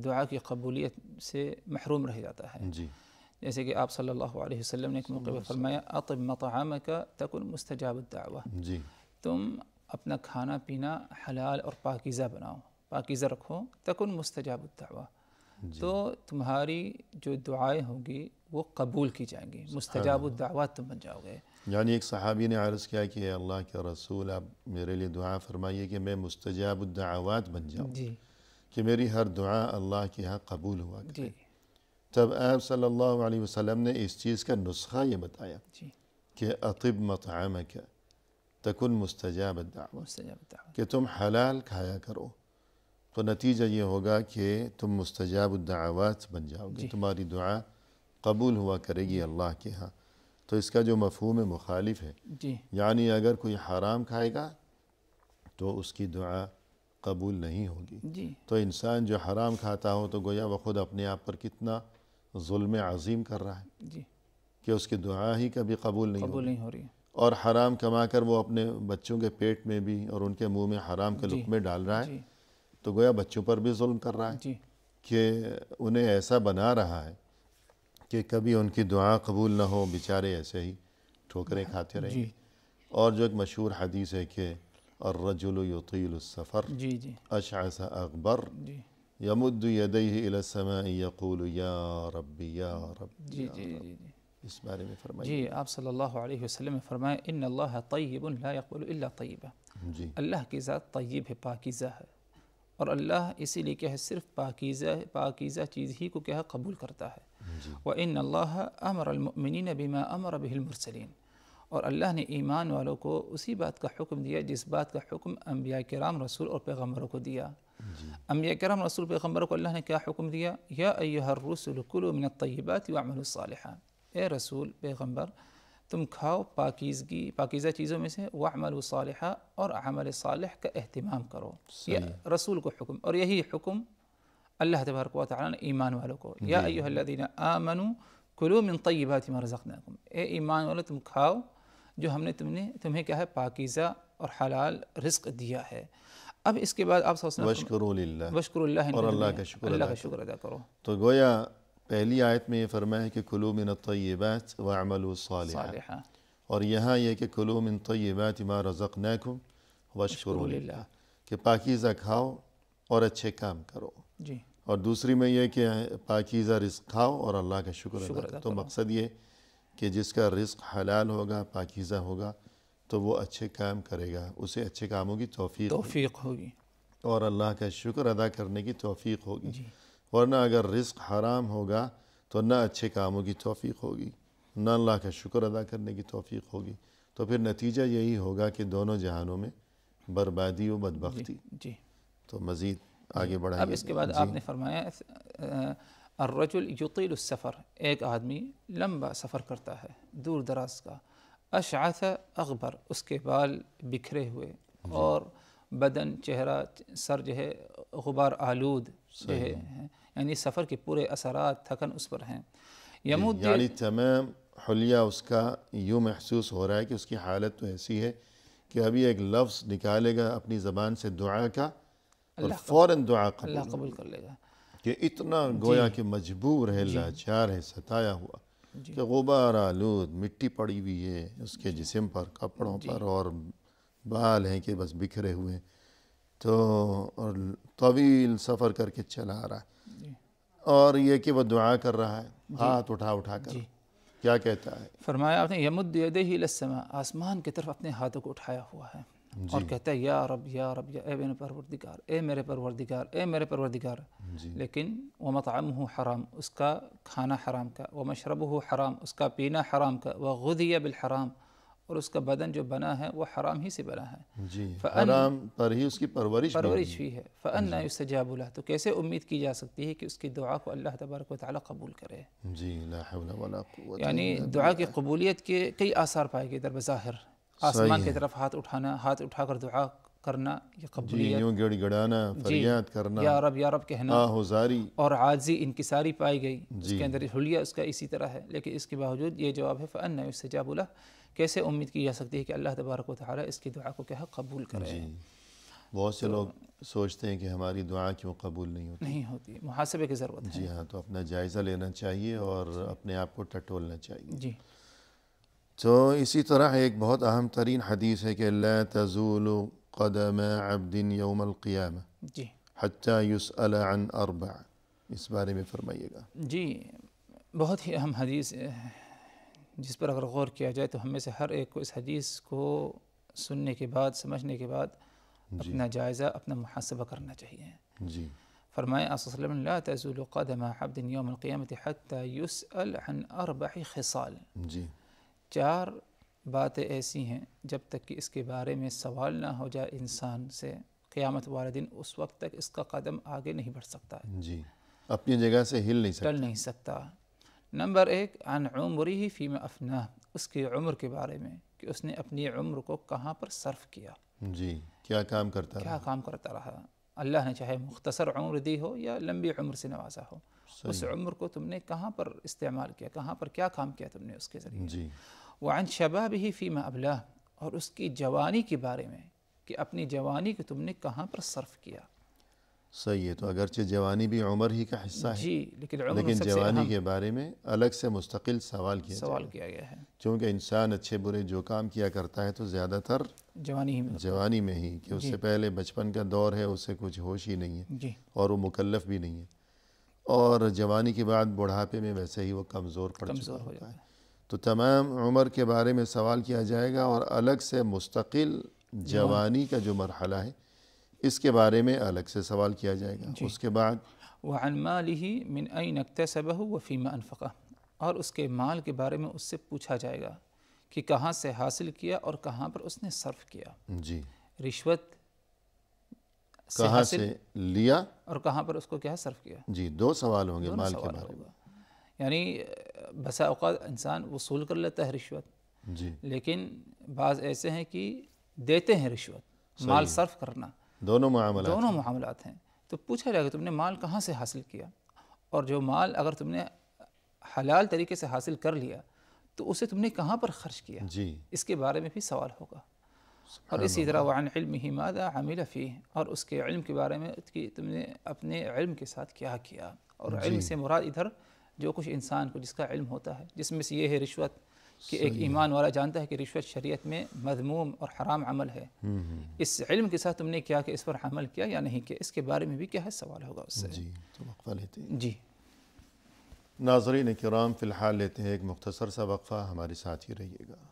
Speaker 1: دعا کی قبولیت سے محروم رہ جاتا ہے۔ جیسے کہ آپ صلی اللہ علیہ وسلم نے ایک موقع پر فرمایا اطب مطعمک تکن مستجاب الدعوہ، تم اپنا کھانا پینا حلال اور پاکیزہ بناؤ، پاکیزہ رکھو، تکن مستجاب الدعوہ، تو تمہاری جو دعائیں ہوں گی وہ قبول کی جائیں گی، مستجاب الدعوات تم بن جاؤ گے۔
Speaker 2: یعنی ایک صحابی نے عرض کیا کہ اللہ کے رسول آپ میرے لیے دعا فرمائیے کہ میں مستجاب الدعوات بن جاؤں، کہ میری ہر دعا اللہ کے ہاں قبول ہوا کرے۔ تب آپ صلی اللہ علیہ وسلم نے اس چیز کا نسخہ یہ بتایا کہ اطب مطعمک تکن مستجاب الدعوہ، کہ تم حلال کھایا کرو تو نتیجہ یہ ہوگا کہ تم مستجاب الدعوات بن جاؤ گے، تمہاری دعا قبول ہوا کرے گی اللہ کے ہاں۔ تو اس کا جو مفہوم مخالف ہے، یعنی اگر کوئی حرام کھائے گا تو اس کی دعا قبول نہیں ہوگی۔ تو انسان جو حرام کھاتا ہو تو گویا وہ خود اپنے آپ پر کتنا ظلم عظیم کر رہا ہے کہ اس کی دعا ہی کبھی قبول نہیں ہو رہی، اور حرام کما کر وہ اپنے بچوں کے پیٹ میں بھی اور ان کے منہ میں حرام کے لقمے ڈال رہا ہے، تو گویا بچوں پر بھی ظلم کر رہا ہے کہ انہیں ایسا بنا رہا ہے کہ کبھی ان کی دعا قبول نہ ہو، بیچارے ایسے ہی ٹھوکریں کھاتے رہیں گے۔ اور جو ایک مشہور حدیث ہے کہ الرجل یطیل السفر اشعث اغبر یمد یدیہ الی السماء یقول یا ربی یا رب، اس بارے میں فرمائیے۔
Speaker 1: آپ صلی اللہ علیہ وسلم نے فرمایا ان اللہ طیب لا یقبل الا طیبا، اللہ کی ذات طیب ہے، پاکیزہ ہے، اور اللہ اسی لیے کیا ہے صرف پاکیزہ چیز ہی کو کیا ہے قبول کرتا ہے۔ وَإِنَّ اللَّهَ أَمَرَ الْمُؤْمِنِينَ بِمَا أَمَرَ بِهِ الْمُرْسَلِينَ، اور اللہ نے ایمان والوں کو اسی بات کا حکم دیا جس بات کا حکم انبیاء کرام رسول اور پیغمبروں کو دیا۔ انبیاء کرام رسول پیغمبروں کو اللہ نے کیا حکم دیا؟ یا ایھا الرسل کلوا من الطیبات واعملوا الصالحات، اے رسول پیغمبر تم کھاؤ پاکیزہ چیزوں میں سے، واعملوا صالحا، اور عمل صالح کا اہتمام کرو۔ یہ رسول کو حکم، اور یہی حکم اللہ تبارک و تعالیٰ نے ایمان والوں کو، یا ایھا الذین آمنوا کلوا من طیبات ما رزقناکم، اے ایمان والو تم کھاؤ جو ہم نے تمہیں کیا ہے پاکیزہ اور حلال رزق دیا ہے۔ اب اس کے بعد آپ صلی اللہ علیہ وسلم واشکروا اللہ،
Speaker 2: اور اللہ کا شکر ادا کرو۔ تو گویا پہلی آیت میں یہ فرمایا کہ کلوا من الطیبات واعملوا الصالحات، اور یہاں یہ کہ کلوا من طیبات ما رزقناکم واشکروا للہ، کہ پاکیزہ کھاؤ اور اچھے کام کرو۔ اور دوسری میں یہ کہ پاکیزہ رزق کھاؤ اور اللہ کا شکر ادا کرو۔ تو مقصد یہ کہ جس کا رزق حلال ہوگا، پاکیزہ ہوگا، تو وہ اچھے کام کرے گا، اسے اچھے کاموں کی توفیق ہوگی۔ اور اللہ کا شکر ادا کرنے کی توفیق ہوگی،
Speaker 1: جی
Speaker 2: ورنہ اگر رزق حرام ہوگا تو نہ اچھے کاموں کی توفیق ہوگی، نہ اللہ کا شکر ادا کرنے کی توفیق ہوگی، تو پھر نتیجہ یہی ہوگا کہ دونوں جہانوں میں بربادی و بدبختی۔
Speaker 1: جی
Speaker 2: تو مزید آگے بڑھائیے۔
Speaker 1: اب اس کے بعد آپ نے فرمایا الرجل یطیل السفر، ایک آدمی لمبا سفر کرتا ہے دور دراز کا، اشعث اغبر، اس کے بال بکھرے ہوئے اور بدن چہرہ سر جو ہے غبار آلود جو ہے، یعنی سفر کے پورے اثرات تھکن اس پر ہیں۔ یمد
Speaker 2: یعنی تمام حلیہ اس کا یوں محسوس ہو رہا ہے کہ اس کی حالت تو ایسی ہے کہ ابھی ایک لفظ نکالے گا اپنی زبان سے دعا کا اور فوراً دعا
Speaker 1: اللہ قبول کر لے گا،
Speaker 2: کہ اتنا گویا کہ مجبور ہے، لاچار ہے، ستایا ہوا کہ غبار آلود مٹی پڑی ہوئی ہے اس کے جسم پر، کپڑوں پر، اور بال ہیں کہ بس بکھرے ہوئے، تو اور طویل سفر کر کے چلا آ رہا ہے، اور یہ کہ وہ دعا کر رہا ہے ہاتھ اٹھا کر، کیا کہتا ہے؟
Speaker 1: فرمایا آپ نے یمد یدیہ الی السماء، آسمان کی طرف اپنے ہاتھوں کو اٹھایا ہوا ہے اور کہتا ہے یا رب یا رب، یا اے میرے پروردگار، اے میرے پروردگار، اے میرے پروردگار، لیکن ومطعمہ حرام، اس کا کھانا حرام کا، ومشربہ حرام، اس کا پینا حرام کا، وغذی بالحرام، اور اس کا بدن جو بنا ہے وہ حرام ہی سے بنا ہے،
Speaker 2: جی حرام پر ہی اس کی پرورش
Speaker 1: ہوئی ہے، فأنى يستجاب له، تو کیسے امید کی جا سکتی ہے کہ اس کی دعا کو اللہ تبارک و تعالی قبول کرے؟
Speaker 2: جی لا حول ولا قوت،
Speaker 1: یعنی دعا کی قبولیت کے کئی آثار پائے گئے در بظاہر، آسمان کی طرف ہاتھ اٹھانا، ہاتھ اٹھا کر دعا کرنا، یہ قبولیت،
Speaker 2: یوں گڑ گڑانا، فریاد کرنا،
Speaker 1: یا رب کہنا،
Speaker 2: آہوزاری،
Speaker 1: اور عاجزی انکساری پائی گئی، اس کے اندر حلیہ اس کا اسی طرح ہے، لیکن اس کے باوجود یہ جواب ہے فأنى يستجاب له، کیسے امید کی جا سکتی ہے کہ اللہ تبارک و تعالی اس کی دعا کو کیا قبول کرے؟
Speaker 2: جی بہت سے لوگ سوچتے ہیں کہ ہماری دعا کیوں قبول نہیں ہوتی،
Speaker 1: محاسبے کی ضرورت ہے۔
Speaker 2: جی ہاں، تو اپنا جائزہ لینا چاہیے اور اپنے آپ کو ٹٹولنا چاہیے۔
Speaker 1: جی
Speaker 2: تو اسی طرح ایک بہت اہم ترین حدیث ہے کہ لا تزول قدم عبد یوم القیامہ
Speaker 1: جی
Speaker 2: حتی یسأل عن اربع، اس بارے میں فرمائیے گا۔
Speaker 1: جی بہت ہی اہم حدیث ہے، جس پر اگر غور کیا جائے تو ہم میں سے ہر ایک کو اس حدیث کو سننے کے بعد، سمجھنے کے بعد اپنا جائزہ، اپنا محاسبہ کرنا چاہیے۔
Speaker 2: جی
Speaker 1: فرمایا آپ صلی اللہ علیہ وسلم لا تزول قدم عبد یوم القیامۃ حتی یسأل عن اربع خصال،
Speaker 2: جی
Speaker 1: 4 باتیں ایسی ہیں جب تک کہ اس کے بارے میں سوال نہ ہو جائے انسان سے، قیامت والے دن اس وقت تک اس کا قدم آگے نہیں بڑھ سکتا ہے،
Speaker 2: جی اپنی جگہ سے ہل نہیں
Speaker 1: ٹل نہیں سکتا۔ نمبر 1 عن عمرہ فیما افناہ، اس کی عمر کے بارے میں کہ اس نے اپنی عمر کو کہاں پر صرف کیا،
Speaker 2: جی کیا کام کرتا
Speaker 1: رہا، اللہ نے چاہے مختصر عمر دی ہو یا لمبی عمر سے نوازا ہو، اس عمر کو تم نے کہاں پر استعمال کیا، کہاں پر کیا کام کیا تم نے اس کے ذریعے۔
Speaker 2: جی
Speaker 1: وعن شبابہ فیما ابلاہ، اور اس کی جوانی کے بارے میں کہ اپنی جوانی کو تم نے کہاں پر صرف کیا۔
Speaker 2: صحیح ہے، تو اگرچہ جوانی بھی عمر ہی کا حصہ ہے،
Speaker 1: جی لیکن
Speaker 2: جوانی کے بارے میں الگ سے مستقل سوال
Speaker 1: کیا گیا ہے،
Speaker 2: چونکہ انسان اچھے برے جو کام کیا کرتا ہے تو زیادہ تر جوانی میں ہی، کہ اس سے پہلے بچپن کا دور ہے، اس سے کچھ ہوش ہی نہیں ہے اور وہ مکلف بھی نہیں ہے، اور جوانی کے بعد بڑھاپے میں ویسے ہی وہ کمزور پڑ چکا ہوتا ہے، تو تمام عمر کے بارے میں سوال کیا جائے گا، اور الگ سے مستقل جوانی کا جو مرحلہ ہے اس کے بارے میں الگ سے سوال کیا جائے گا۔ اس کے بعد
Speaker 1: وعن مالہ من این اکتسبہ وفیما انفقہ، اور اس کے مال کے بارے میں اس سے پوچھا جائے گا کہ کہاں سے حاصل کیا اور کہاں پر اس نے صرف کیا،
Speaker 2: جی
Speaker 1: رشوت
Speaker 2: کہاں سے لیا
Speaker 1: اور کہاں پر اس کو کیا صرف کیا۔
Speaker 2: جی 2 سوال ہوں گے مال کے بارے میں،
Speaker 1: یعنی بسا اوقات انسان وصول کر لیتا ہے رشوت،
Speaker 2: جی
Speaker 1: لیکن بعض ایسے ہیں کہ دیتے ہیں رشوت، مال صرف کرنا،
Speaker 2: دونوں
Speaker 1: معاملات ہیں، تو پوچھا جائے گا تم نے مال کہاں سے حاصل کیا، اور جو مال اگر تم نے حلال طریقے سے حاصل کر لیا تو اسے تم نے کہاں پر خرچ کیا، اس کے بارے میں بھی سوال ہوگا۔ اور اسی طرح وعن علمہ ماذا عمل فیہ، اور اس کے علم کے بارے میں کہ تم نے اپنے علم کے ساتھ کیا کیا، اور علم سے مراد ادھر جو کچھ انسان کو جس کا علم ہوتا ہے، جس میں سے یہ ہے رشوت، کہ ایک ایمان والا جانتا ہے کہ رشوت شریعت میں مذموم اور حرام عمل ہے، اس علم کے ساتھ تم نے کیا کہ اس پر عمل کیا یا نہیں کیا، اس کے بارے میں بھی کیا ہے سوال ہوگا اس سے۔
Speaker 2: جی تو وقفہ لیتے ہیں۔
Speaker 1: جی
Speaker 2: ناظرین کرام فی الحال لیتے ہیں ایک مختصر سا وقفہ، ہمارے ساتھ ہی رہیے گا۔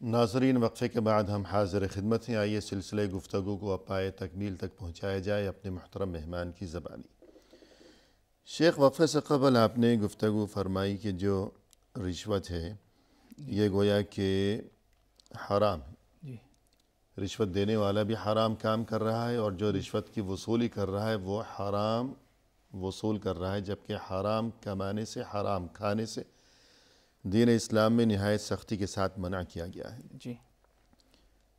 Speaker 2: ناظرین، وقفے کے بعد ہم حاضر خدمت ہیں. آئیے سلسلے گفتگو کو اب پائے تکمیل تک پہنچایا جائے اپنے محترم مہمان کی زبانی. شیخ، وقفے سے قبل آپ نے گفتگو فرمائی کہ جو رشوت ہے یہ گویا کہ حرام ہے.
Speaker 1: جی.
Speaker 2: رشوت دینے والا بھی حرام کام کر رہا ہے اور جو رشوت کی وصولی کر رہا ہے وہ حرام وصول کر رہا ہے، جبکہ حرام کمانے سے، حرام کھانے سے دین اسلام میں نہایت سختی کے ساتھ منع کیا گیا ہے.
Speaker 1: جی.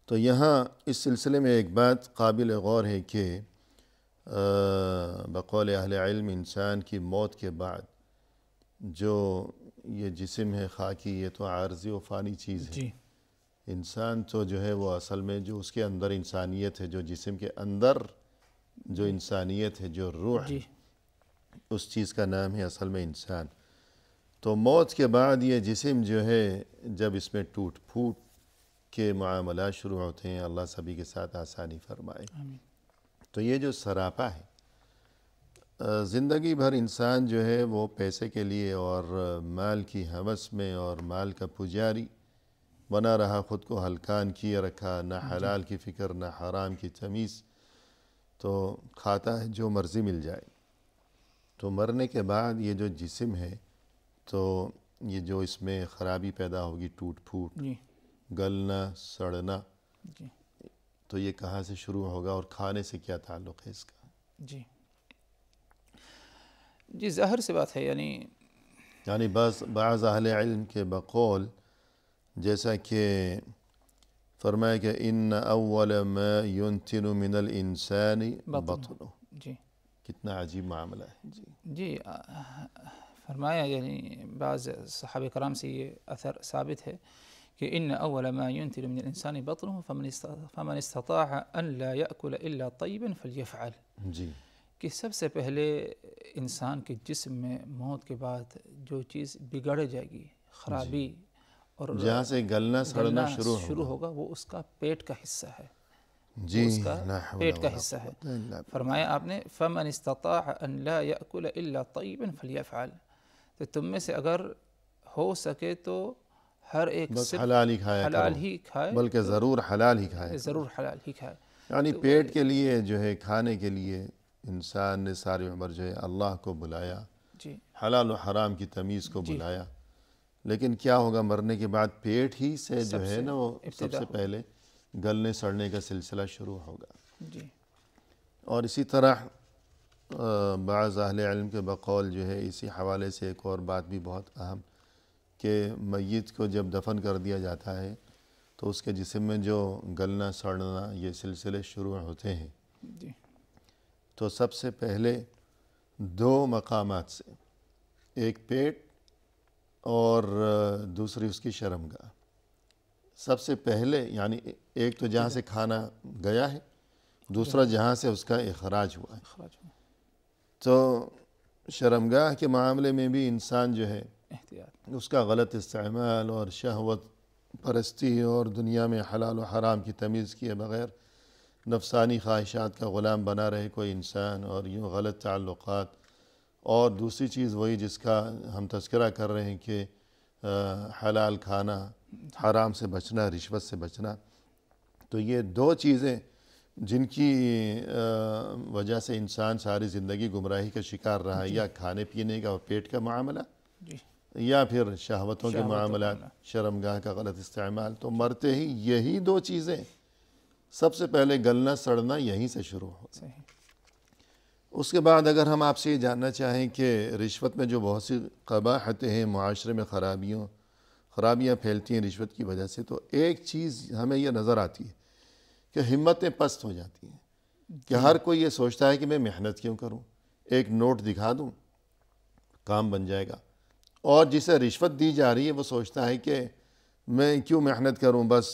Speaker 2: تو یہاں اس سلسلے میں ایک بات قابل غور ہے کہ بقول اہل علم انسان کی موت کے بعد جو یہ جسم ہے خاکی، یہ تو عارضی و فانی چیز ہے.
Speaker 1: جی.
Speaker 2: انسان تو جو ہے وہ اصل میں جو اس کے اندر انسانیت ہے، جو جسم کے اندر جو انسانیت ہے، جو روح
Speaker 1: جی.
Speaker 2: اس چیز کا نام ہے اصل میں انسان. تو موت کے بعد یہ جسم جو ہے جب اس میں ٹوٹ پھوٹ کے معاملات شروع ہوتے ہیں، اللہ سبھی کے ساتھ آسانی فرمائے.
Speaker 1: آمین.
Speaker 2: تو یہ جو سراپا ہے، زندگی بھر انسان جو ہے وہ پیسے کے لیے اور مال کی ہوس میں اور مال کا پجاری بنا رہا، خود کو ہلکان کیے رکھا، نہ حلال کی فکر نہ حرام کی تمیز، تو کھاتا ہے جو مرضی مل جائے. تو مرنے کے بعد یہ جو جسم ہے تو یہ جو اس میں خرابی پیدا ہوگی، ٹوٹ پھوٹ،
Speaker 1: جی.
Speaker 2: گلنا، سڑنا،
Speaker 1: جی.
Speaker 2: تو یہ کہاں سے شروع ہوگا اور کھانے سے کیا تعلق ہے اس کا؟
Speaker 1: جی. جی، ظاہر سی بات ہے. یعنی
Speaker 2: بعض اہل علم کے بقول جیسا کہ فرمایا کہ ان اول ما ينتن من الانسان بطنه.
Speaker 1: جی.
Speaker 2: کتنا عجیب معاملہ ہے. جی.
Speaker 1: جی، فرمایا یعنی بعض صحابہ کرام سے یہ اثر ثابت ہے کہ ان اول ما ينتن من الانسان بطنه فمن استطاع ان لا يأكل الا طيبا فليفعل.
Speaker 2: جی.
Speaker 1: کہ سب سے پہلے انسان کے جسم میں موت کے بعد جو چیز بگڑ جائے گی، خرابی اور
Speaker 2: جہاں سے گلنا سڑنا شروع
Speaker 1: ہوگا، وہ اس کا پیٹ کا حصہ ہے.
Speaker 2: جی.
Speaker 1: اس کا پیٹ کا حصہ ہے. فرمایا آپ نے فمن استطاع ان لا يأكل الا طيبا فليفعل. تو تم میں سے اگر ہو سکے تو ہر ایک
Speaker 2: بس حلال ہی کھائے، بلکہ ضرور حلال ہی کھائے.
Speaker 1: ضرور حلال ہی کھائے.
Speaker 2: یعنی پیٹ کے لیے جو ہے، کھانے کے لیے انسان نے ساری عمر جو ہے اللہ کو بلایا،
Speaker 1: جی،
Speaker 2: حلال و حرام کی تمیز کو بلایا، لیکن کیا ہوگا مرنے کے بعد پیٹ ہی سے جو ہے نا وہ سب سے پہلے گلنے سڑنے کا سلسلہ شروع ہوگا.
Speaker 1: جی.
Speaker 2: اور اسی طرح بعض اہل علم کے بقول جو ہے اسی حوالے سے ایک اور بات بھی بہت اہم، کہ میت کو جب دفن کر دیا جاتا ہے تو اس کے جسم میں جو گلنا سڑنا یہ سلسلے شروع ہوتے ہیں.
Speaker 1: جی.
Speaker 2: تو سب سے پہلے دو مقامات سے، ایک پیٹ اور دوسری اس کی شرمگاہ. سب سے پہلے یعنی ایک تو جہاں سے کھانا گیا ہے، دوسرا جہاں سے اس کا اخراج ہوا ہے. تو شرمگاہ کے معاملے میں بھی انسان جو ہے اس کا غلط استعمال اور شہوت پرستی اور دنیا میں حلال و حرام کی تمیز کیے بغیر نفسانی خواہشات کا غلام بنا رہے کوئی انسان، اور یوں غلط تعلقات. اور دوسری چیز وہی جس کا ہم تذکرہ کر رہے ہیں کہ حلال کھانا، حرام سے بچنا، رشوت سے بچنا. تو یہ دو چیزیں جن کی وجہ سے انسان ساری زندگی گمراہی کا شکار رہا ہے، یا کھانے پینے کا اور پیٹ کا معاملہ، یا پھر شہوتوں کے معاملات، شرمگاہ کا غلط استعمال. تو مرتے ہی یہی دو چیزیں سب سے پہلے گلنا سڑنا یہیں سے شروع ہو. اس کے بعد اگر ہم آپ سے یہ جاننا چاہیں کہ رشوت میں جو بہت سی قباحتیں ہیں، معاشرے میں خرابیاں پھیلتی ہیں رشوت کی وجہ سے، تو ایک چیز ہمیں یہ نظر آتی ہے کہ ہمتیں پست ہو جاتی ہیں، کہ ہر کوئی یہ سوچتا ہے کہ میں محنت کیوں کروں، ایک نوٹ دکھا دوں کام بن جائے گا. اور جسے رشوت دی جا رہی ہے وہ سوچتا ہے کہ میں کیوں محنت کروں، بس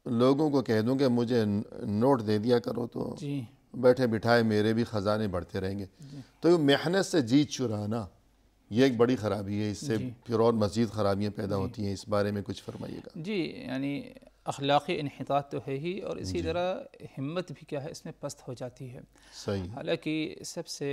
Speaker 2: لوگوں کو کہہ دوں کہ مجھے نوٹ دے دیا کرو تو بیٹھے بٹھائے میرے بھی خزانے بڑھتے رہیں گے. تو یہ محنت سے جیت چرانا یہ ایک بڑی خرابی ہے. اس سے پھر اور مزید خرابیاں پیدا ہوتی ہیں. اس بارے میں کچھ فرمائیے گا.
Speaker 1: جی، یعنی اخلاقی انحطاط تو ہے ہی، اور اسی طرح ہمت بھی کیا ہے اس میں پست ہو جاتی ہے۔
Speaker 2: صحیح۔
Speaker 1: حالانکہ سب سے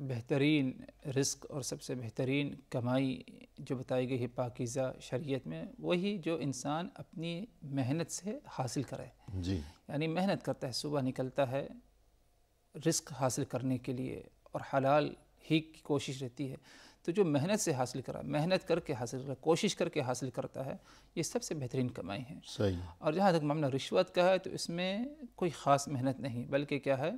Speaker 1: بہترین رزق اور سب سے بہترین کمائی جو بتائی گئی ہے پاکیزہ شریعت میں، وہی جو انسان اپنی محنت سے حاصل کرے۔
Speaker 2: جی،
Speaker 1: یعنی محنت کرتا ہے، صبح نکلتا ہے رزق حاصل کرنے کے لیے اور حلال ہی کی کوشش رہتی ہے، تو جو محنت سے حاصل کرا، محنت کر کے حاصل کرا، کوشش کر کے حاصل کرتا ہے، یہ سب سے بہترین کمائی ہے۔
Speaker 2: صحیح۔
Speaker 1: اور جہاں تک معاملہ رشوت کا ہے تو اس میں کوئی خاص محنت نہیں، بلکہ کیا ہے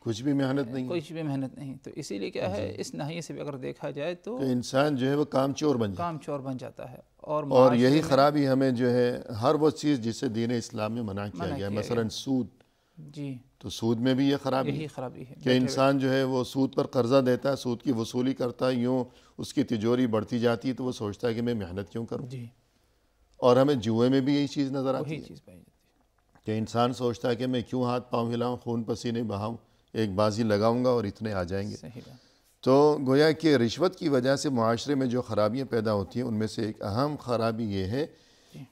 Speaker 2: کچھ بھی محنت نہیں،
Speaker 1: کچھ بھی محنت نہیں، تو اسی لیے کیا ہے اس ناحیے سے بھی اگر دیکھا جائے تو
Speaker 2: کہ انسان جو ہے وہ کام چور بن جائے،
Speaker 1: کام چور بن جاتا ہے۔
Speaker 2: اور یہی خرابی ہمیں جو ہے ہر وہ چیز جسے دین اسلام میں منع کیا گیا ہے، مثلا سود،
Speaker 1: جی
Speaker 2: تو سود میں بھی یہ خرابی
Speaker 1: یہی
Speaker 2: ہے
Speaker 1: خرابی ہے
Speaker 2: کہ انسان جو ہے وہ سود پر قرضہ دیتا ہے، سود کی وصولی کرتا ہے، یوں اس کی تجوری بڑھتی جاتی ہے تو وہ سوچتا ہے کہ میں محنت کیوں کروں۔
Speaker 1: جی،
Speaker 2: اور ہمیں جوئے میں بھی یہی چیز نظر آتی
Speaker 1: وہی
Speaker 2: ہے
Speaker 1: چیز پائی جاتی ہے۔
Speaker 2: کہ انسان سوچتا ہے کہ میں کیوں ہاتھ پاؤں ہلاؤں، خون پسینے بہاؤں، ایک بازی لگاؤں گا اور اتنے آ جائیں گے۔
Speaker 1: صحیح بات۔
Speaker 2: تو گویا کہ رشوت کی وجہ سے معاشرے میں جو خرابیاں پیدا ہوتی ہیں ان میں سے ایک اہم خرابی یہ ہے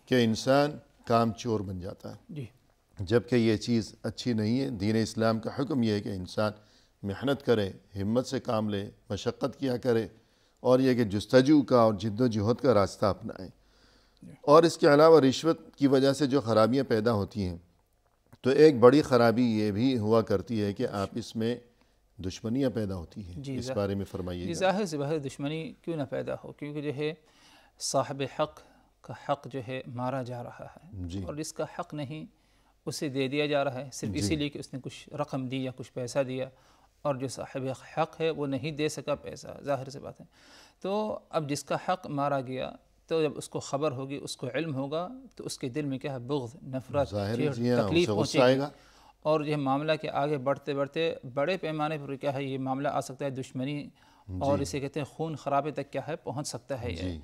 Speaker 2: کہ انسان کام چور بن جاتا ہے،
Speaker 1: جی
Speaker 2: جبکہ یہ چیز اچھی نہیں ہے۔ دین اسلام کا حکم یہ ہے کہ انسان محنت کرے، ہمت سے کام لے، مشقت کیا کرے، اور یہ کہ جستجو کا اور جد و جہد کا راستہ اپنائے۔ اور اس کے علاوہ رشوت کی وجہ سے جو خرابیاں پیدا ہوتی ہیں تو ایک بڑی خرابی یہ بھی ہوا کرتی ہے کہ آپس میں دشمنیاں پیدا ہوتی ہیں۔ اس بارے میں فرمائیے
Speaker 1: جی،
Speaker 2: گا۔
Speaker 1: ظاہر سے باہر دشمنی کیوں نہ پیدا ہو، کیونکہ جو ہے صاحب حق کا حق جو ہے مارا جا رہا ہے،
Speaker 2: جی،
Speaker 1: اور جس کا حق نہیں اسے دے دیا جا رہا ہے، صرف اسی لیے کہ اس نے کچھ رقم دی یا کچھ پیسہ دیا، اور جو صاحب حق ہے وہ نہیں دے سکا پیسہ، ظاہر سے بات ہے۔ تو اب جس کا حق مارا گیا تو جب اس کو خبر ہوگی، اس کو علم ہوگا، تو اس کے دل میں کیا ہے بغض، نفرت، تکلیف پہنچے گی، اور یہ معاملہ کے آگے بڑھتے بڑھتے بڑے پیمانے پر کیا ہے یہ معاملہ آ سکتا ہے دشمنی، اور اسے کہتے ہیں خون خرابے تک کیا ہے پہنچ سکتا ہے یہ۔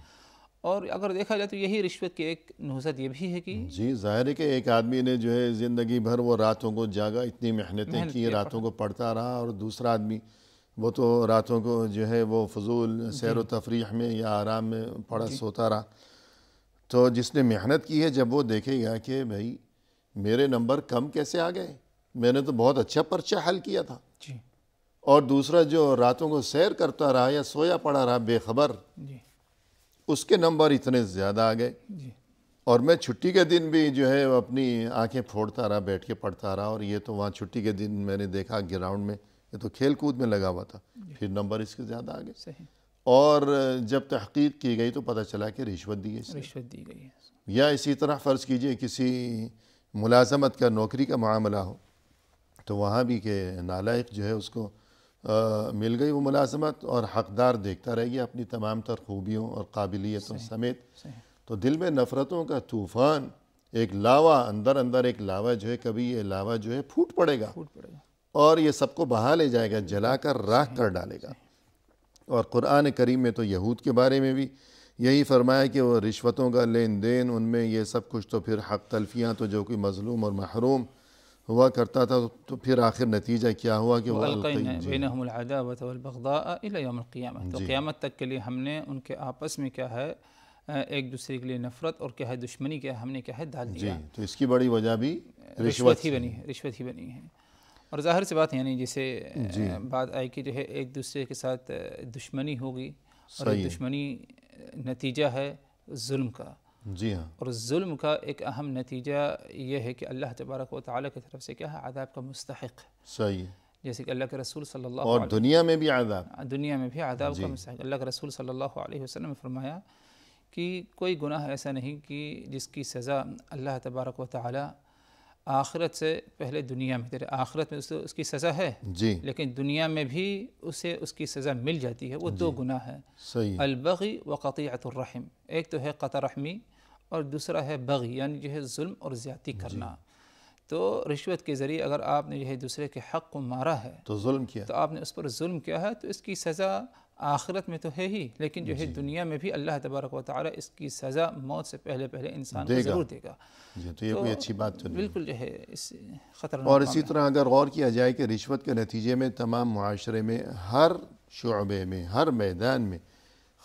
Speaker 1: اور اگر دیکھا جائے تو یہی رشوت کی ایک نحوست یہ بھی ہے کہ
Speaker 2: جی، ظاہر ہے کہ ایک آدمی نے جو ہے زندگی بھر وہ راتوں کو جاگا، اتنی محنتیں کی، راتوں کو پڑھتا رہا، اور دوسرا آدمی وہ تو راتوں کو جو ہے وہ فضول سیر و تفریح میں یا آرام میں پڑا سوتا رہا۔ تو جس نے محنت کی ہے جب وہ دیکھے گا کہ بھائی میرے نمبر کم کیسے آ گئے، میں نے تو بہت اچھا پرچہ حل کیا تھا،
Speaker 1: جی
Speaker 2: اور دوسرا جو راتوں کو سیر کرتا رہا یا سویا پڑا رہا بے خبر،
Speaker 1: جی
Speaker 2: اس کے نمبر اتنے زیادہ آ گئے،
Speaker 1: جی
Speaker 2: اور میں چھٹی کے دن بھی جو ہے اپنی آنکھیں پھوڑتا رہا، بیٹھ کے پڑھتا رہا، اور یہ تو وہاں چھٹی کے دن میں نے دیکھا گراؤنڈ میں یہ تو کھیل کود میں لگا ہوا تھا، پھر نمبر اس کے زیادہ آ گئے۔
Speaker 1: صحیح،
Speaker 2: اور جب تحقیق کی گئی تو پتہ چلا کہ رشوت دی گئی،
Speaker 1: رشوت دی گئی ہے۔
Speaker 2: یا اسی طرح فرض کیجئے کسی ملازمت کا، نوکری کا معاملہ ہو، تو وہاں بھی کہ نالائق جو ہے اس کو مل گئی وہ ملازمت، اور حقدار دیکھتا رہ گیا اپنی تمام تر خوبیوں اور قابلیتوں سمیت، تو دل میں نفرتوں کا طوفان، ایک لاوا اندر ایک لاوا جو ہے، کبھی یہ لاوا جو ہے پھوٹ پڑے گا اور یہ سب کو بہا لے جائے گا، جلا کر راکھ کر ڈالے گا۔ اور قرآن کریم میں تو یہود کے بارے میں بھی یہی فرمایا کہ وہ رشوتوں کا لین دین، ان میں یہ سب کچھ، تو پھر حق تلفیاں، تو جو کوئی مظلوم اور محروم ہوا کرتا تھا، تو پھر آخر نتیجہ کیا ہوا کہ وہ
Speaker 1: وَأَلْقَيْنَا بَيْنَهُمُ الْعَدَاوَةَ وَالْبَغْضَاءَ إِلَى يَوْمِ الْقِيَامَةِ، تو قیامت تک کے لیے ہم نے ان کے آپس میں کیا ہے ایک دوسرے کے لیے نفرت اور کیا ہے دشمنی کیا ہم نے کیا ہے ڈال دیا۔
Speaker 2: تو اس کی بڑی وجہ بھی
Speaker 1: رشوت ہی بنی ہے، رشوت ہی بنی ہے۔ اور ظاہر سی بات ہے، یعنی جیسے بات آئی کہ جو ہے ایک دوسرے کے ساتھ دشمنی ہوگی، اور دشمنی نتیجہ ہے ظلم کا۔
Speaker 2: جی ہاں،
Speaker 1: اور ظلم کا ایک اہم نتیجہ یہ ہے کہ اللہ تبارک و تعالیٰ کی طرف سے کیا ہے عذاب کا مستحق ہے،
Speaker 2: صحیح ہے،
Speaker 1: جیسے کہ اللہ کے رسول صلی اللہ
Speaker 2: اور دنیا میں بھی عذاب،
Speaker 1: دنیا میں بھی عذاب کا مستحق۔ اللہ کے رسول صلی اللہ علیہ وسلم نے فرمایا کہ کوئی گناہ ایسا نہیں کہ جس کی سزا اللہ تبارک و تعالیٰ آخرت سے پہلے دنیا میں، تیرے آخرت میں اس کی سزا ہے،
Speaker 2: جی،
Speaker 1: لیکن دنیا میں بھی اسے اس کی سزا مل جاتی ہے۔ وہ دو گناہ ہے،
Speaker 2: صحیح،
Speaker 1: البغی و قطیعۃ الرحم، ایک تو ہے قطع رحمی، اور دوسرا ہے بغی، یعنی جو ہے ظلم اور زیادتی کرنا۔ تو رشوت کے ذریعے اگر آپ نے جو ہے دوسرے کے حق کو مارا ہے،
Speaker 2: تو ظلم کیا،
Speaker 1: تو آپ نے اس پر ظلم کیا ہے، تو اس کی سزا آخرت میں تو ہے ہی، لیکن جو ہے دنیا میں بھی اللہ تبارک و تعالیٰ اس کی سزا موت سے پہلے انسان کو ضرور دے گا۔
Speaker 2: جی، تو یہ کوئی اچھی بات تو نہیں،
Speaker 1: بالکل جو ہے اس خطرناک۔
Speaker 2: اور اسی طرح اگر غور کیا جائے کہ رشوت کے نتیجے میں تمام معاشرے میں ہر شعبے میں، ہر میدان میں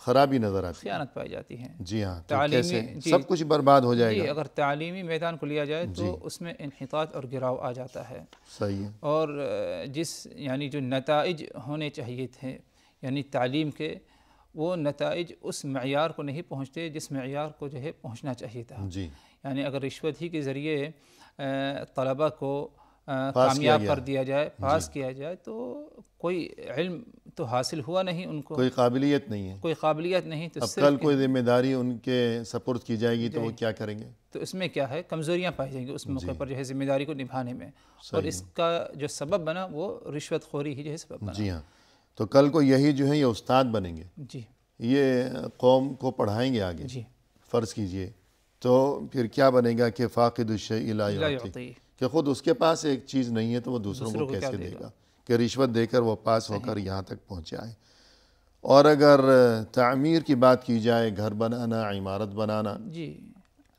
Speaker 2: خرابی نظر آتی ہے،
Speaker 1: خیانت پائی جاتی ہے.
Speaker 2: جی ہاں. تو کیسے سب کچھ برباد ہو جائے
Speaker 1: جی
Speaker 2: گا؟
Speaker 1: اگر تعلیمی میدان کو لیا جائے تو اس میں انحطاط اور گراؤ آ جاتا ہے.
Speaker 2: صحیح ہے.
Speaker 1: اور یعنی جو نتائج ہونے چاہیے تھے یعنی تعلیم کے، وہ نتائج اس معیار کو نہیں پہنچتے جس معیار کو جو ہے پہنچنا چاہیے تھا.
Speaker 2: جی
Speaker 1: یعنی اگر رشوت ہی کے ذریعے طلبہ کو کامیاب کر دیا جائے، پاس کیا جائے، تو کوئی علم تو حاصل ہوا نہیں، ان کو
Speaker 2: کوئی قابلیت نہیں ہے،
Speaker 1: کوئی قابلیت نہیں. تو
Speaker 2: اب کل کوئی ذمہ داری ان کے سپرد کی جائے گی تو وہ کیا کریں گے؟
Speaker 1: تو اس میں کیا ہے، کمزوریاں پائی جائیں گی اس موقع پر جو ہے ذمہ داری کو نبھانے میں. اور اس کا جو سبب بنا وہ رشوت خوری ہی جو ہے سبب بنا.
Speaker 2: جی ہاں. تو کل کو یہی جو ہے یہ استاد بنیں گے،
Speaker 1: جی
Speaker 2: یہ قوم کو پڑھائیں گے آگے.
Speaker 1: جی
Speaker 2: فرض کیجئے تو پھر کیا بنے گا کہ فاقد الشیء لا یعطی، کہ خود اس کے پاس ایک چیز نہیں ہے تو وہ دوسروں کو کیسے دے گا، کہ رشوت دے کر وہ پاس ہو کر یہاں تک پہنچے آئے. اور اگر تعمیر کی بات کی جائے، گھر بنانا، عمارت بنانا،
Speaker 1: جی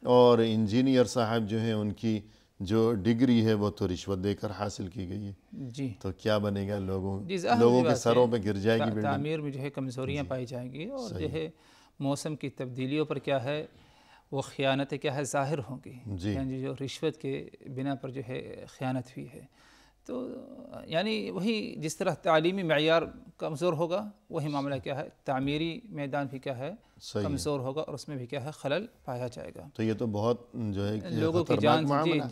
Speaker 2: اور انجینئر صاحب جو ہیں ان کی جو ڈگری ہے وہ تو رشوت دے کر حاصل کی گئی ہے.
Speaker 1: جی
Speaker 2: تو کیا بنے گا، لوگوں
Speaker 1: ظاہر
Speaker 2: کے سروں پہ گر جائے گی بلڈنگ.
Speaker 1: تعمیر میں جو ہے کمزوریاں پائی جائیں گی، اور جو ہے موسم کی تبدیلیوں پر کیا ہے وہ خیانتیں کیا ہے ظاہر ہوں گی. یعنی جو رشوت کے بنا پر جو ہے خیانت ہوئی ہے. تو یعنی وہی جس طرح تعلیمی معیار کمزور ہوگا، وہی معاملہ کیا ہے تعمیری میدان بھی کیا ہے کمزور ہوگا، اور اس میں بھی کیا ہے خلل پایا جائے گا.
Speaker 2: تو یہ تو بہت جو ہے
Speaker 1: لوگوں کی جان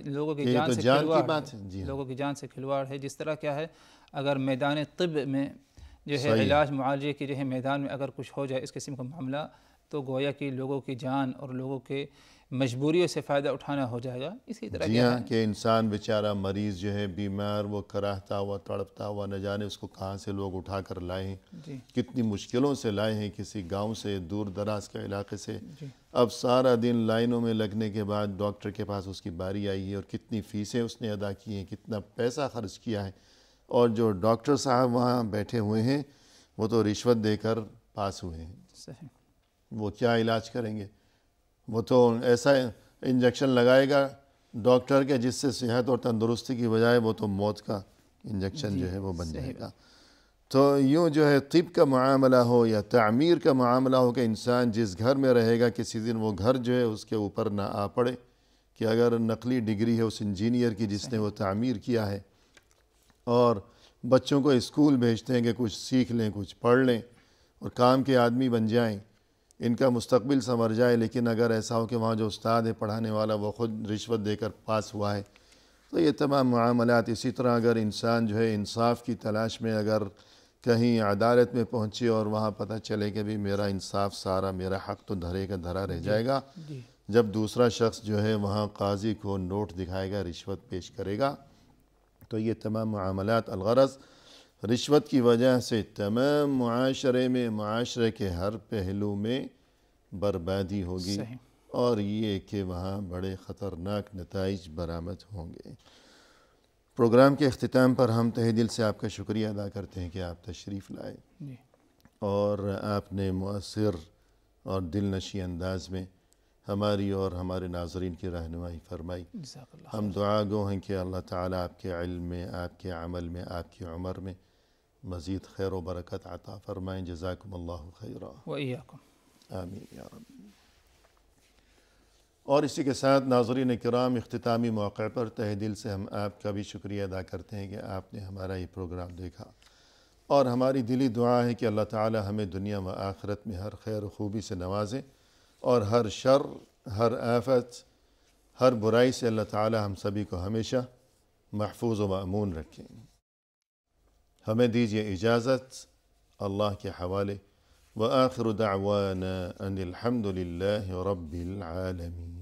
Speaker 1: لوگوں کی جان سے کھلواڑ ہے. لوگوں کی جان سے کھلواڑ ہے. جس طرح کیا ہے اگر میدان طب میں جو ہے علاج معالجے کے جو ہے میدان میں اگر کچھ ہو جائے اس قسم کا معاملہ، تو گویا کہ لوگوں کی جان اور لوگوں کے مجبوریوں سے فائدہ اٹھانا ہو جائے گا. اسی طرح
Speaker 2: جی ہاں، کہ انسان بیچارہ مریض جو ہے بیمار، وہ کراہتا ہوا تڑپتا ہوا، نہ جانے اس کو کہاں سے لوگ اٹھا کر لائے ہیں، کتنی مشکلوں سے لائے ہیں، کسی گاؤں سے، دور دراز کے علاقے سے. اب سارا دن لائنوں میں لگنے کے بعد ڈاکٹر کے پاس اس کی باری آئی ہے، اور کتنی فیسیں اس نے ادا کی ہیں، کتنا پیسہ خرچ کیا ہے. اور جو ڈاکٹر صاحب وہاں بیٹھے ہوئے ہیں وہ تو رشوت دے کر پاس ہوئے ہیں.
Speaker 1: صحیح.
Speaker 2: وہ کیا علاج کریں گے؟ وہ تو ایسا انجیکشن لگائے گا ڈاکٹر کے جس سے صحت اور تندرستی کی بجائے وہ تو موت کا انجیکشن جو ہے وہ بن جائے گا. تو یوں جو ہے طب کا معاملہ ہو یا تعمیر کا معاملہ ہو، کہ انسان جس گھر میں رہے گا کسی دن وہ گھر جو ہے اس کے اوپر نہ آ پڑے، کہ اگر نقلی ڈگری ہے اس انجینئر کی جس نے وہ تعمیر کیا ہے، اور بچوں کو اسکول بھیجتے ہیں کہ کچھ سیکھ لیں، کچھ پڑھ لیں اور کام کے آدمی بن جائیں، ان کا مستقبل سنور جائے. لیکن اگر ایسا ہو کہ وہاں جو استاد ہے پڑھانے والا وہ خود رشوت دے کر پاس ہوا ہے، تو یہ تمام معاملات. اسی طرح اگر انسان جو ہے انصاف کی تلاش میں اگر کہیں عدالت میں پہنچے اور وہاں پتہ چلے کہ بھی میرا انصاف سارا، میرا حق تو دھرے کا دھرا رہ جائے گا، جب دوسرا شخص جو ہے وہاں قاضی کو نوٹ دکھائے گا، رشوت پیش کرے گا، تو یہ تمام معاملات الغرض رشوت کی وجہ سے تمام معاشرے کے ہر پہلو میں بربادی ہوگی، اور یہ کہ وہاں بڑے خطرناک نتائج برآمد ہوں گے. پروگرام کے اختتام پر ہم تہہ دل سے آپ کا شکریہ ادا کرتے ہیں کہ آپ تشریف لائے اور آپ نے مؤثر اور دل نشیں انداز میں ہماری اور ہمارے ناظرین کی رہنمائی فرمائی. ہم دعا گو ہیں کہ اللہ تعالیٰ آپ کے علم میں، آپ کے عمل میں، آپ کی عمر میں مزید خیر و برکت عطا فرمائیں. جزاکم اللہ خیرا.
Speaker 1: وإیاکم.
Speaker 2: آمین یا رب. اور اسی کے ساتھ ناظرین کرام، اختتامی موقع پر تہہ دل سے ہم آپ کا بھی شکریہ ادا کرتے ہیں کہ آپ نے ہمارا یہ پروگرام دیکھا، اور ہماری دلی دعا ہے کہ اللہ تعالی ہمیں دنیا و آخرت میں ہر خیر و خوبی سے نوازے، اور ہر شر، ہر آفت، ہر برائی سے اللہ تعالی ہم سبھی کو ہمیشہ محفوظ و مأمون رکھیں. ہمیں دیجیے اجازت اللہ کے حوالے. وآخر دعوانا ان الحمد للہ رب العالمین.